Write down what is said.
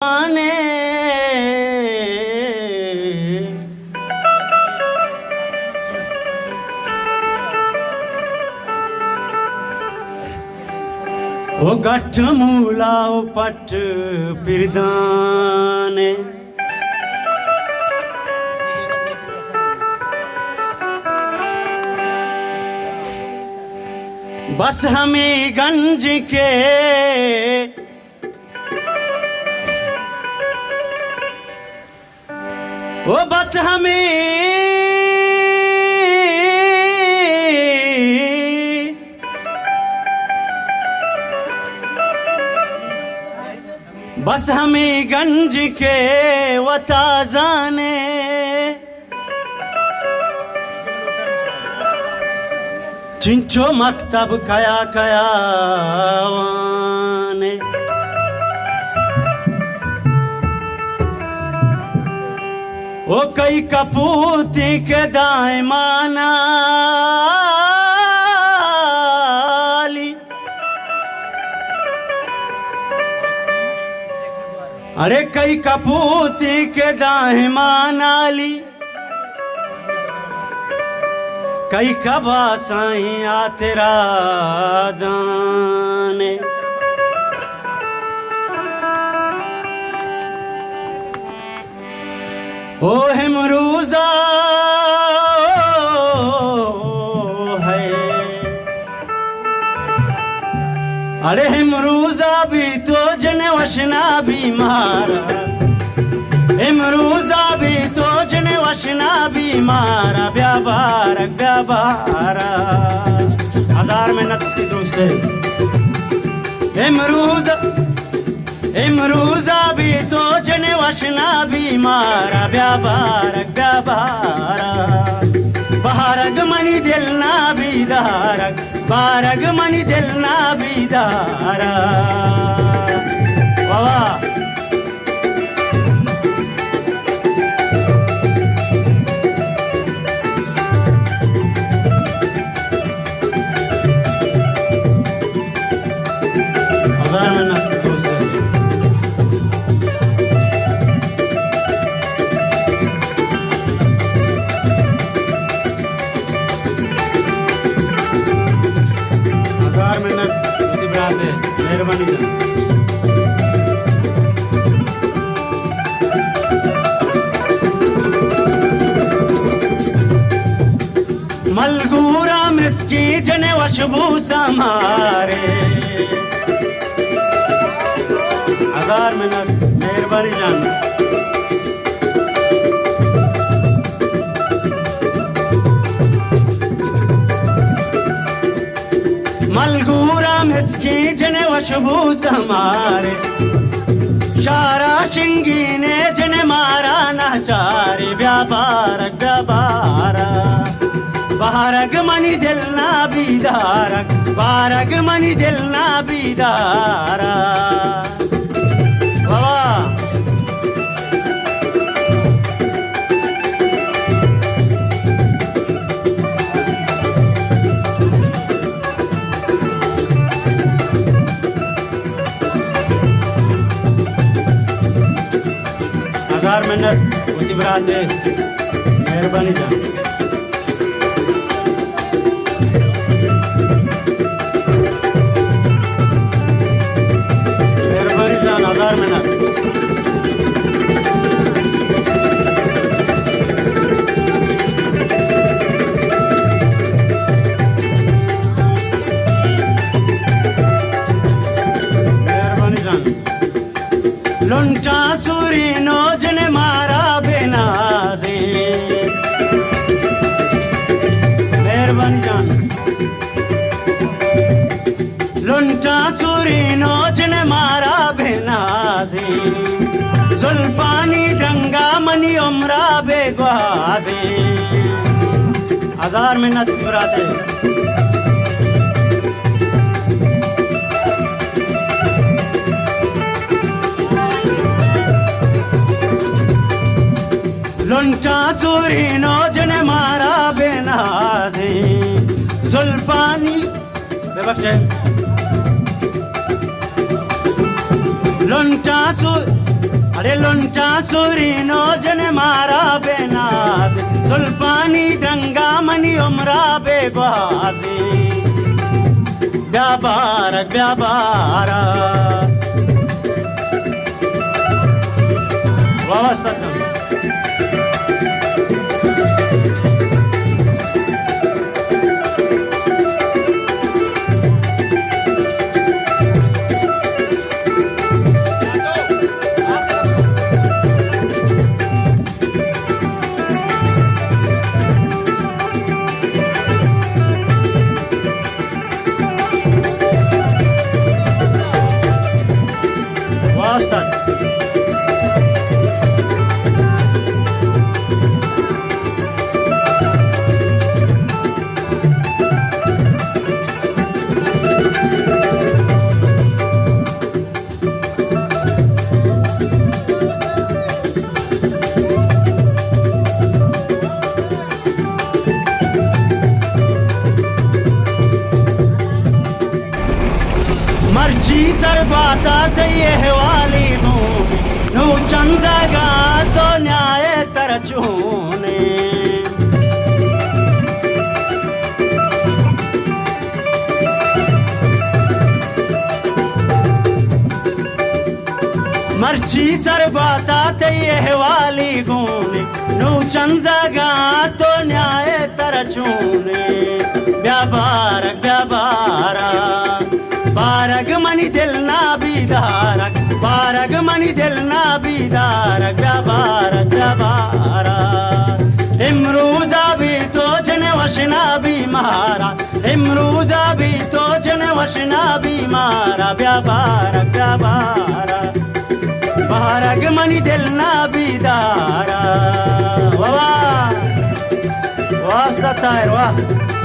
ने ओ गठ मूला ओ पट पिरदाने बस हमें गंज के ओ बस हमें गंज के वताजाने चिंचो मकतब कया कया वाने ओ कई कपूती के दाए मानाली अरे कई कपूती के दाए मानाली कई कबा साईं आ तेरा दाने ओ हिमरूजा है अरे हिमरूजा भी तो जन वशना बीमारा हिमरूजा भी तो जन वशना बीमारा व्यापार व्यापारा हजार में नत्ती दोस्त हिमरूजा भी तो जन वशना बीमारा व्यापार व्यापारा बारग मनी दिल ना बीदारक बारग मनी दिल ना बीदारा वाह मलगूरा मिसकी जने वशबू समारे हजार मिनट मेहरबानी जान मलगूरा मिसकी जने वशबू समारे शारा शिंगी ने जने मारा नाचारे व्यापार व्यापारा बारग मनी दिल ना बीदारक बारग मनी दिल ना बीदारा वाह हजार मिनट उसी बरात मेहरबानी जान लुंटा सूरी नोजने मारा बेनाजे मेहरबानी जान लुंटा सूरी नोजने मारा बेनाजे जुल्फानी गंगा मनी उमरा बेगवाजे हजार में नत बुराते लुंटा सूरी नोजने मारा बेनाजे जुल्फानी लुंटा सूरी लोंचा सुरीनो जने मारा बेनाज सुल्पानी दंगा मनी उमरा बेगवाजी व्यापार व्यापार वावस्तत मर्ची सरबाता ये वाली भूमि नू चंदगा तो न्याय तरचूने मर्ची सरबाता ये वाली भूमि नू चंदगा तो न्याय तरचूने व्यापार व्यापार बारग मनी दिल ना बीदारक बारग मनी दिल ना बीदारक व्यापार व्यापार इमरूजा भी तो जने वशना भी मारा इमरूजा भी तो जने वशना भी मारा व्यापार व्यापार बारग मनी दिल ना बीदारा वाह वाह वाह